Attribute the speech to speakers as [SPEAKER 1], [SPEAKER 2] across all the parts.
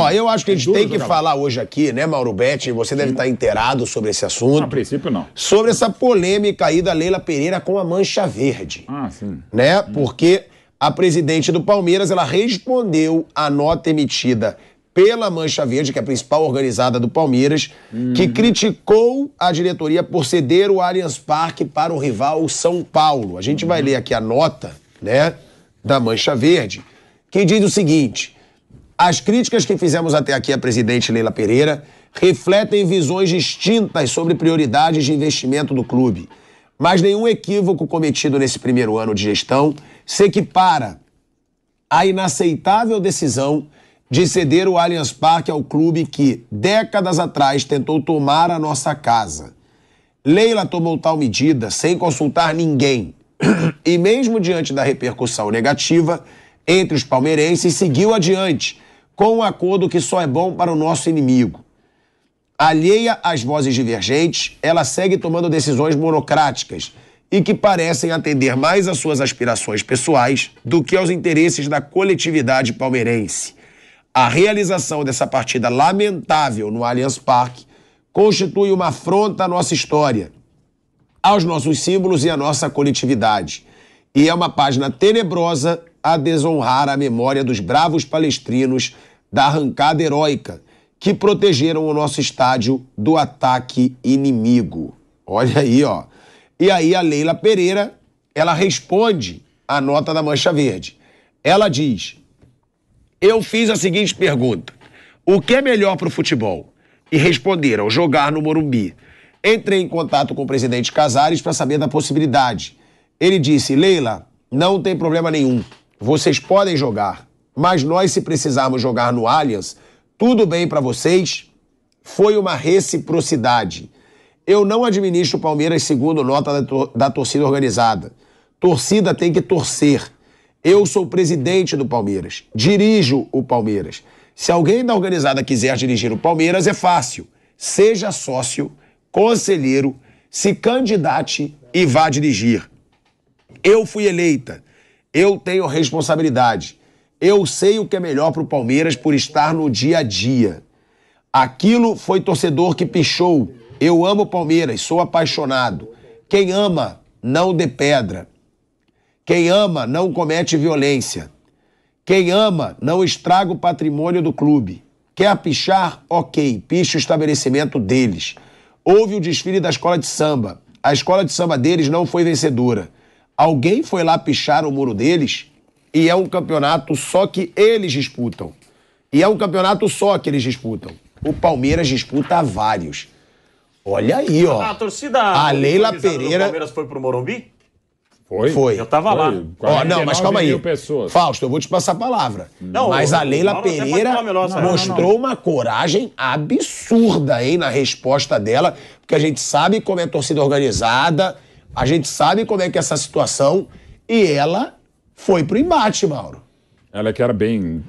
[SPEAKER 1] Ó, eu acho que a gente tem que falar hoje aqui, né, Mauro Betti? Você deve estar inteirado sobre esse assunto.
[SPEAKER 2] A princípio, não.
[SPEAKER 1] Sobre essa polêmica aí da Leila Pereira com a Mancha Verde.
[SPEAKER 2] Sim.
[SPEAKER 1] Né? Porque a presidente do Palmeiras, ela respondeu à nota emitida pela Mancha Verde, que é a principal organizada do Palmeiras, que criticou a diretoria por ceder o Allianz Parque para o rival São Paulo. A gente vai ler aqui a nota, né, da Mancha Verde, que diz o seguinte: as críticas que fizemos até aqui à presidente Leila Pereira refletem visões distintas sobre prioridades de investimento do clube, mas nenhum equívoco cometido nesse primeiro ano de gestão se equipara à inaceitável decisão de ceder o Allianz Parque ao clube que, décadas atrás, tentou tomar a nossa casa. Leila tomou tal medida sem consultar ninguém e, mesmo diante da repercussão negativa entre os palmeirenses, seguiu adiante com um acordo que só é bom para o nosso inimigo. Alheia às vozes divergentes, ela segue tomando decisões monocráticas e que parecem atender mais às suas aspirações pessoais do que aos interesses da coletividade palmeirense. A realização dessa partida lamentável no Allianz Parque constitui uma afronta à nossa história, aos nossos símbolos e à nossa coletividade. E é uma página tenebrosa a desonrar a memória dos bravos palestrinos da arrancada heróica que protegeram o nosso estádio do ataque inimigo. Olha aí, ó. E aí a Leila Pereira, ela responde à nota da Mancha Verde. Ela diz: eu fiz a seguinte pergunta: o que é melhor para o futebol? E responderam: jogar no Morumbi. Entrei em contato com o presidente Casares para saber da possibilidade. Ele disse: Leila, não tem problema nenhum. Vocês podem jogar. Mas nós, se precisarmos jogar no Allianz, tudo bem para vocês? Foi uma reciprocidade. Eu não administro o Palmeiras segundo nota da torcida organizada. Torcida tem que torcer. Eu sou presidente do Palmeiras, dirijo o Palmeiras. Se alguém da organizada quiser dirigir o Palmeiras, é fácil. Seja sócio, conselheiro, se candidate e vá dirigir. Eu fui eleita, eu tenho responsabilidade. Eu sei o que é melhor para o Palmeiras por estar no dia a dia. Aquilo foi torcedor que pichou. Eu amo o Palmeiras, sou apaixonado. Quem ama, não dê pedra. Quem ama não comete violência. Quem ama não estraga o patrimônio do clube. Quer pichar? Ok, piche o estabelecimento deles. Houve o desfile da escola de samba. A escola de samba deles não foi vencedora. Alguém foi lá pichar o muro deles? E é um campeonato só que eles disputam. O Palmeiras disputa vários. Olha aí, ó.
[SPEAKER 3] A torcida
[SPEAKER 1] a Leila Pereira...
[SPEAKER 3] do Palmeiras foi pro Morumbi?
[SPEAKER 1] Foi.
[SPEAKER 3] Eu tava lá.
[SPEAKER 1] Ó, não, mas calma aí.
[SPEAKER 2] Pessoas.
[SPEAKER 1] Fausto, eu vou te passar a palavra. Não, mas a Leila Pereira mostrou uma coragem absurda, hein, na resposta dela, porque a gente sabe como é torcida organizada, a gente sabe como é que é essa situação, e ela foi pro embate, Mauro.
[SPEAKER 2] Ela que era bem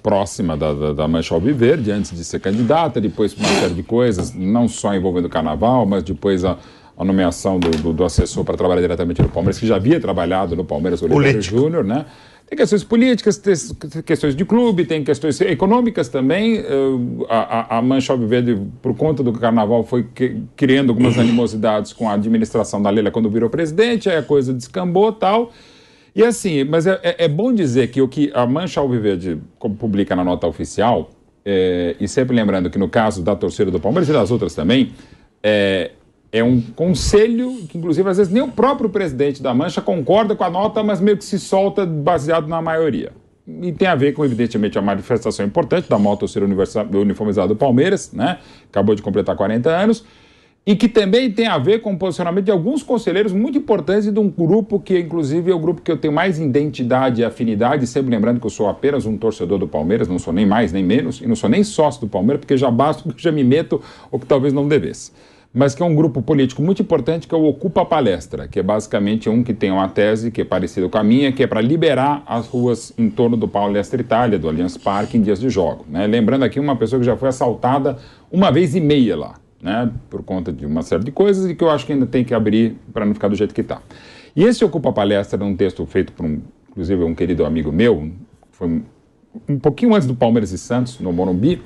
[SPEAKER 2] próxima da Mancha Alviverde, antes de ser candidata, depois uma série de coisas, não só envolvendo o carnaval, mas depois a nomeação do assessor para trabalhar diretamente no Palmeiras, que já havia trabalhado no Palmeiras, Oliveira Júnior, né? Tem questões políticas, tem questões de clube, tem questões econômicas também. A Mancha Alviverde, por conta do carnaval, foi criando algumas animosidades com a administração da Leila quando virou presidente, aí a coisa descambou e tal. E assim, mas é bom dizer que o que a Mancha Alviverde publica na nota oficial, e sempre lembrando que no caso da torcida do Palmeiras e das outras também, é um conselho que, inclusive, às vezes nem o próprio presidente da Mancha concorda com a nota, mas meio que se solta baseado na maioria. E tem a ver com, evidentemente, a manifestação importante da maior torcida uniformizada do Palmeiras, né? Acabou de completar 40 anos. E que também tem a ver com o posicionamento de alguns conselheiros muito importantes e de um grupo que, inclusive, é o grupo que eu tenho mais identidade e afinidade, sempre lembrando que eu sou apenas um torcedor do Palmeiras, não sou nem mais nem menos, e não sou nem sócio do Palmeiras, porque já basta que eu já me meto ou que talvez não devesse. Mas que é um grupo político muito importante, que é o Ocupa a Palestra, que é basicamente um que tem uma tese que é parecida com a minha, que é para liberar as ruas em torno do Palestra Itália, do Allianz Parque, em dias de jogo, né? Lembrando aqui uma pessoa que já foi assaltada 1,5 vezes lá, né? Por conta de uma série de coisas e que eu acho que ainda tem que abrir para não ficar do jeito que está. E esse Ocupa a Palestra é um texto feito por inclusive um querido amigo meu, foi um pouquinho antes do Palmeiras e Santos, no Morumbi,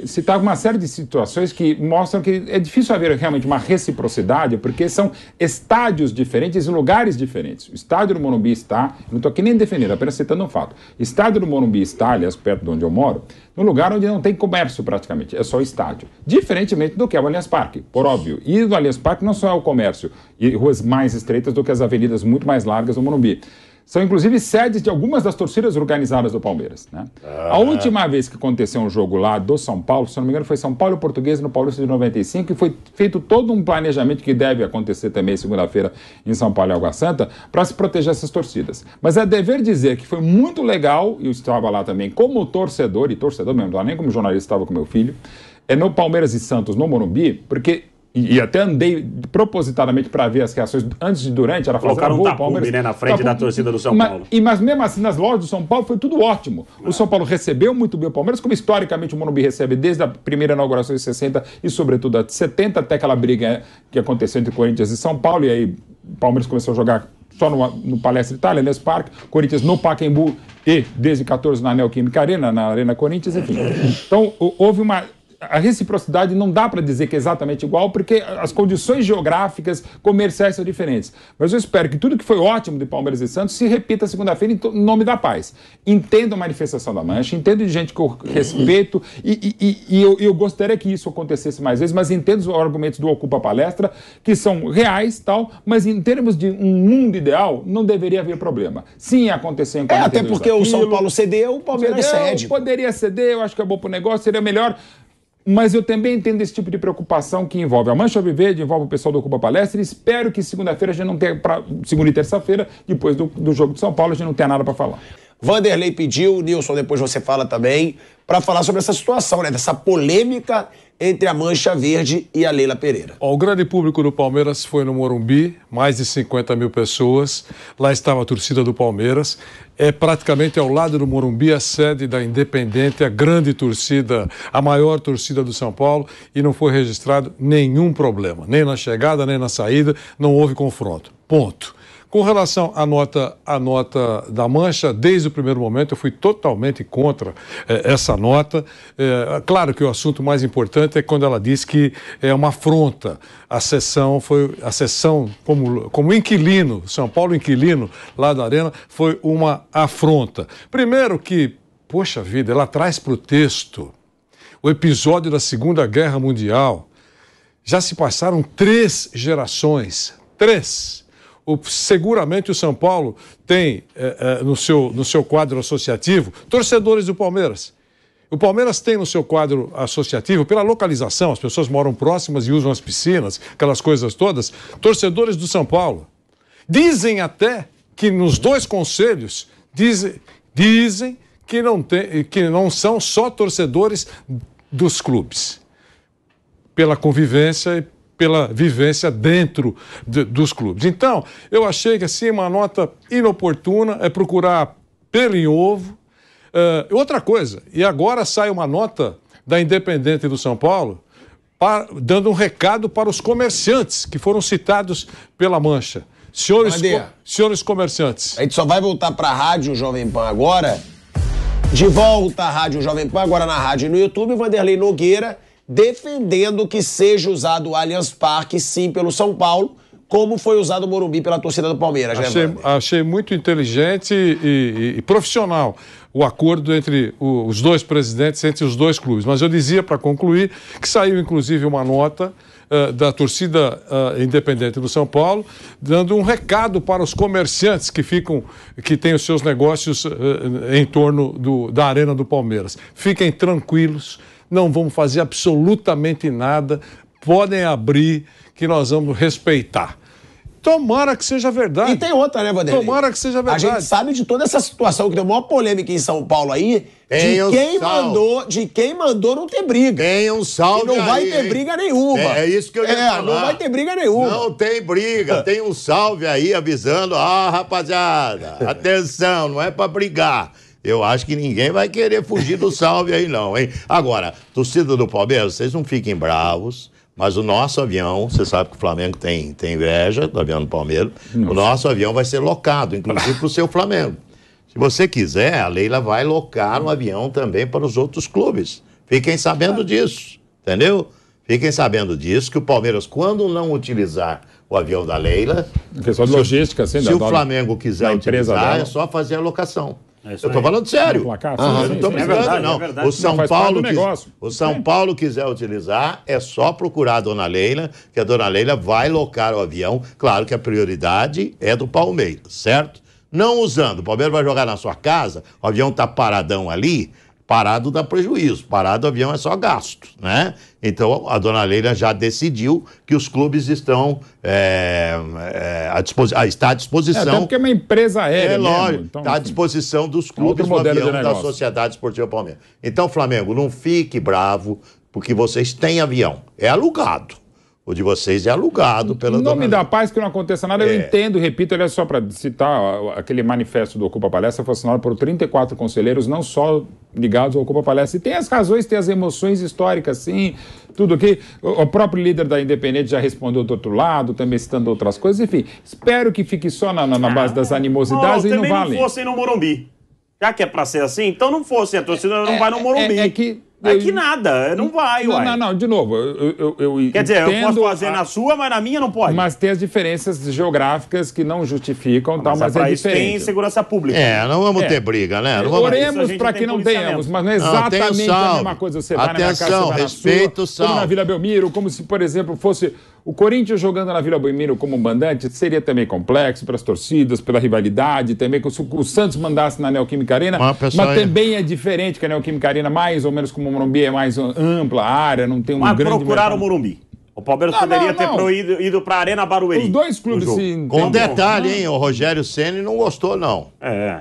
[SPEAKER 2] citava uma série de situações que mostram que é difícil haver realmente uma reciprocidade, porque são estádios diferentes e lugares diferentes. O estádio do Morumbi está, não estou aqui nem defendendo, apenas citando um fato. O estádio do Morumbi está, aliás, perto de onde eu moro, num lugar onde não tem comércio praticamente, é só estádio. Diferentemente do que é o Allianz Parque, por óbvio. E do Allianz Parque não só é o comércio e ruas mais estreitas do que as avenidas muito mais largas do Morumbi. São, inclusive, sedes de algumas das torcidas organizadas do Palmeiras, né? A última vez que aconteceu um jogo lá do São Paulo, se não me engano, foi São Paulo e Portuguesa no Paulista de 95, e foi feito todo um planejamento que deve acontecer também segunda-feira em São Paulo e Água Santa, para se proteger essas torcidas. Mas é dever dizer que foi muito legal, e eu estava lá também como torcedor, e torcedor mesmo, lá nem como jornalista, estava com meu filho, no Palmeiras e Santos, no Morumbi, porque... E até andei propositadamente para ver as reações antes e durante. Era
[SPEAKER 3] colocaram um tapume, né, na frente da torcida do São Paulo.
[SPEAKER 2] Mas mesmo assim, nas lojas do São Paulo foi tudo ótimo. O São Paulo recebeu muito bem o Palmeiras, como historicamente o Morumbi recebe desde a primeira inauguração de 60 e sobretudo a de 70, até aquela briga que aconteceu entre Corinthians e São Paulo, e aí o Palmeiras começou a jogar só no Palestra Itália, nesse parque, Corinthians no Pacaembu e desde 14 na Neoquímica Arena, na Arena Corinthians, enfim. Então houve uma... A reciprocidade não dá para dizer que é exatamente igual, porque as condições geográficas, comerciais são diferentes. Mas eu espero que tudo que foi ótimo de Palmeiras e Santos se repita segunda-feira em nome da paz. Entendo a manifestação da Mancha, entendo de gente que eu respeito e eu gostaria que isso acontecesse mais vezes, mas entendo os argumentos do Ocupa Palestra, que são reais, tal, mas em termos de um mundo ideal, não deveria haver problema. Sim, aconteceu em 42
[SPEAKER 1] até porque o São Paulo cedeu, o Palmeiras cede.
[SPEAKER 2] Poderia ceder, eu acho que é bom para o negócio, seria melhor. Mas eu também entendo esse tipo de preocupação que envolve a Mancha Viverde, envolve o pessoal do Ocupa Palestra, e espero que segunda-feira a gente não tenha, segunda e terça-feira, depois do jogo de São Paulo, a gente não tenha nada para falar.
[SPEAKER 1] Vanderlei pediu, Nilson, depois você fala também, para falar sobre essa situação, né? Dessa polêmica entre a Mancha Verde e a Leila Pereira.
[SPEAKER 4] O grande público do Palmeiras foi no Morumbi, mais de 50 mil pessoas. Lá estava a torcida do Palmeiras. É praticamente ao lado do Morumbi a sede da Independente, a grande torcida, a maior torcida do São Paulo, e não foi registrado nenhum problema. Nem na chegada, nem na saída, não houve confronto. Ponto. Com relação à nota da Mancha, desde o primeiro momento eu fui totalmente contra essa nota. Claro que o assunto mais importante é quando ela diz que é uma afronta. A sessão como inquilino, São Paulo inquilino lá da Arena, foi uma afronta. Primeiro que, poxa vida, ela traz para o texto o episódio da Segunda Guerra Mundial. Já se passaram 3 gerações. 3. Seguramente o São Paulo tem no seu quadro associativo torcedores do Palmeiras. O Palmeiras tem no seu quadro associativo, pela localização, as pessoas moram próximas e usam as piscinas, aquelas coisas todas, torcedores do São Paulo. Dizem até que nos 2 conselhos, dizem que não são só torcedores dos clubes, pela convivência e pela vivência dentro dos clubes. Então, eu achei que assim uma nota inoportuna, é procurar pelo em ovo. Outra coisa, e agora sai uma nota da Independente do São Paulo, dando um recado para os comerciantes que foram citados pela Mancha. Senhores comerciantes.
[SPEAKER 1] A gente só vai voltar para a Rádio Jovem Pan agora. De volta à Rádio Jovem Pan, agora na rádio e no YouTube, Vanderlei Nogueira defendendo que seja usado o Allianz Parque, sim, pelo São Paulo, como foi usado o Morumbi pela torcida do Palmeiras.
[SPEAKER 4] Achei muito inteligente e profissional o acordo entre os 2 presidentes, entre os 2 clubes. Mas eu dizia, para concluir, que saiu inclusive uma nota da torcida independente do São Paulo, dando um recado para os comerciantes que têm os seus negócios em torno da Arena do Palmeiras. Fiquem tranquilos, não vamos fazer absolutamente nada, podem abrir, que nós vamos respeitar. Tomara que seja verdade.
[SPEAKER 1] E tem outra, né, Vanderlei?
[SPEAKER 4] Tomara que seja verdade.
[SPEAKER 1] A gente sabe de toda essa situação que deu maior polêmica em São Paulo aí, de quem mandou não ter briga.
[SPEAKER 5] Tem um salve.
[SPEAKER 1] E não vai ter briga nenhuma.
[SPEAKER 5] É isso que eu ia falar.
[SPEAKER 1] Não vai ter briga nenhuma.
[SPEAKER 5] Não tem briga. Tem um salve aí avisando, rapaziada, atenção, não é pra brigar. Eu acho que ninguém vai querer fugir do salve aí não, hein? Agora, torcida do Palmeiras, vocês não fiquem bravos, mas o nosso avião, você sabe que o Flamengo tem inveja do avião do Palmeiras, o nosso avião vai ser locado, inclusive pro seu Flamengo. Se você quiser, a Leila vai locar um avião também para os outros clubes. Fiquem sabendo disso, entendeu? Fiquem sabendo disso, que o Palmeiras, quando não utilizar o avião da Leila...
[SPEAKER 2] Questão de logística, assim,
[SPEAKER 5] se o Flamengo quiser utilizar, é só fazer a locação. Eu estou falando sério.
[SPEAKER 2] Eu
[SPEAKER 5] não estou brincando, não. O São Paulo quiser utilizar, é só procurar a dona Leila, que a dona Leila vai locar o avião. Claro que a prioridade é do Palmeiras, certo? Não usando, o Palmeiras vai jogar na sua casa, o avião está paradão ali... Parado dá prejuízo, parado o avião é só gasto, né? Então a dona Leila já decidiu que os clubes estão está à disposição.
[SPEAKER 2] Até porque é uma empresa aérea.
[SPEAKER 5] Lógico, então, está à disposição dos clubes do avião da Sociedade Esportiva Palmeiras. Então, Flamengo, não fique bravo, porque vocês têm avião. É alugado. O de vocês é alugado pela
[SPEAKER 2] dona Leila. Em nome da paz, que não aconteça nada, eu entendo, repito, ele é só para citar, aquele manifesto do Ocupa Palestra foi assinado por 34 conselheiros, não só ligados ao Ocupa Palestra. E tem as razões, tem as emoções históricas, sim, tudo aqui. O próprio líder da Independente já respondeu do outro lado, também citando outras coisas. Enfim, espero que fique só na base das animosidades e não vale.
[SPEAKER 3] Também não fossem no Morumbi. Já que é para ser assim, então não fosse. A torcida não vai no Morumbi. É que nada, não vai, uai.
[SPEAKER 2] Não, de novo,
[SPEAKER 3] quer dizer, eu posso fazer na sua, mas na minha não pode.
[SPEAKER 2] Mas tem as diferenças geográficas que não justificam, mas é diferente.
[SPEAKER 3] Tem segurança pública.
[SPEAKER 5] Não vamos ter briga, né?
[SPEAKER 2] Oremos para que não tenhamos, mas não é exatamente a mesma coisa. Você vai na minha casa, você vai na
[SPEAKER 5] respeito,
[SPEAKER 2] sua, como na Vila Belmiro, como se, por exemplo, fosse o Corinthians jogando na Vila Belmiro como mandante, seria também complexo para as torcidas, pela rivalidade, também que o Santos mandasse na Neoquímica Arena, mas também é diferente, que a Neoquímica Arena, mais ou menos como o Morumbi, é mais ampla a área, não tem grande...
[SPEAKER 3] Mas procuraram o Morumbi. O Palmeiras poderia ter ido para a Arena Barueri.
[SPEAKER 2] Os dois clubes se...
[SPEAKER 5] Com detalhe, hein? O Rogério Ceni não gostou, não.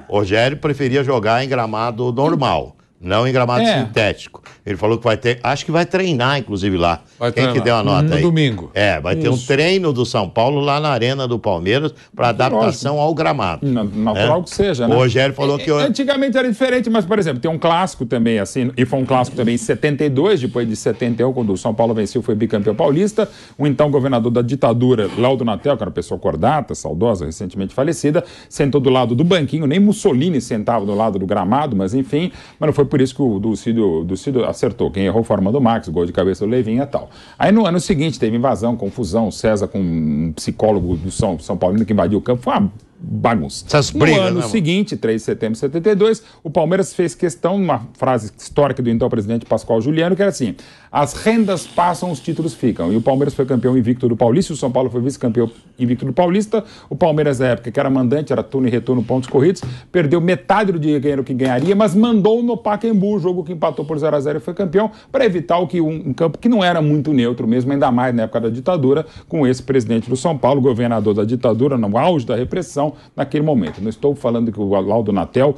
[SPEAKER 5] O Rogério preferia jogar em gramado normal, não em gramado sintético. Ele falou que vai ter... Acho que vai treinar, inclusive, lá. Quem que deu a nota aí?
[SPEAKER 4] No domingo.
[SPEAKER 5] Vai ter um treino do São Paulo lá na Arena do Palmeiras para adaptação ao gramado.
[SPEAKER 2] Natural que seja, né?
[SPEAKER 5] O Rogério falou que...
[SPEAKER 2] Antigamente era diferente, mas, por exemplo, tem um clássico também, assim, e foi um clássico também em 72, depois de 71, quando o São Paulo venceu, foi bicampeão paulista. O então governador da ditadura, Laudo Natel, que era uma pessoa cordata, saudosa, recentemente falecida, sentou do lado do banquinho, nem Mussolini sentava do lado do gramado, mas enfim, mas não foi por isso que o Dulcídio acertou. Quem errou foi o Armando Marques, gol de cabeça do Levinha e tal. Aí no ano seguinte teve invasão, confusão, César com um psicólogo do São Paulino que invadiu o campo, foi uma bagunça. No ano seguinte, 3 de setembro de 72, o Palmeiras fez questão, uma frase histórica do então presidente Pascoal Juliano, que era assim: as rendas passam, os títulos ficam. E o Palmeiras foi campeão invicto do Paulista, e o São Paulo foi vice-campeão invicto do Paulista. O Palmeiras, na época, que era mandante, era turno e retorno, pontos corridos, perdeu metade do dinheiro que ganharia, mas mandou no Pacaembu, o jogo que empatou por 0-0 e foi campeão, para evitar um campo que não era muito neutro mesmo, ainda mais na época da ditadura, com esse presidente do São Paulo, governador da ditadura, no auge da repressão, naquele momento. Não estou falando que o Laudo Natel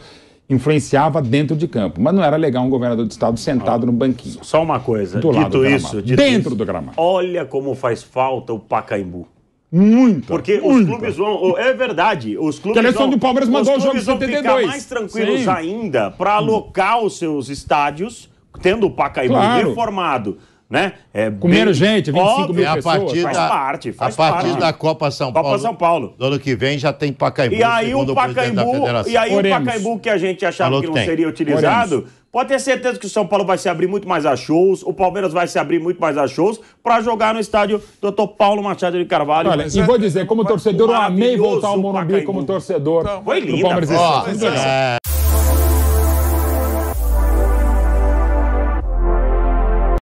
[SPEAKER 2] influenciava dentro de campo, mas não era legal um governador de estado sentado no banquinho.
[SPEAKER 3] Só uma coisa,
[SPEAKER 2] dentro do gramado.
[SPEAKER 3] Olha como faz falta o Pacaembu.
[SPEAKER 2] Muito.
[SPEAKER 3] Porque os clubes vão... É verdade. Os clubes
[SPEAKER 2] que a eleição do Palmeiras mandou o jogo de 72.
[SPEAKER 3] Ficar mais tranquilos ainda para alocar os seus estádios, tendo o Pacaembu reformado. Né?
[SPEAKER 2] Com menos gente, 25 mil pessoas.
[SPEAKER 3] Faz
[SPEAKER 5] parte da Copa São Paulo. Do ano que vem já tem Pacaembu.
[SPEAKER 3] E aí o Pacaembu que a gente achava que não seria utilizado, pode ter certeza que o São Paulo vai se abrir muito mais a shows, o Palmeiras vai se abrir muito mais a shows para jogar no estádio Dr. Paulo Machado de Carvalho.
[SPEAKER 2] Olha, e vou dizer, como torcedor, eu amei voltar ao Morumbi como torcedor.
[SPEAKER 3] Foi lindo.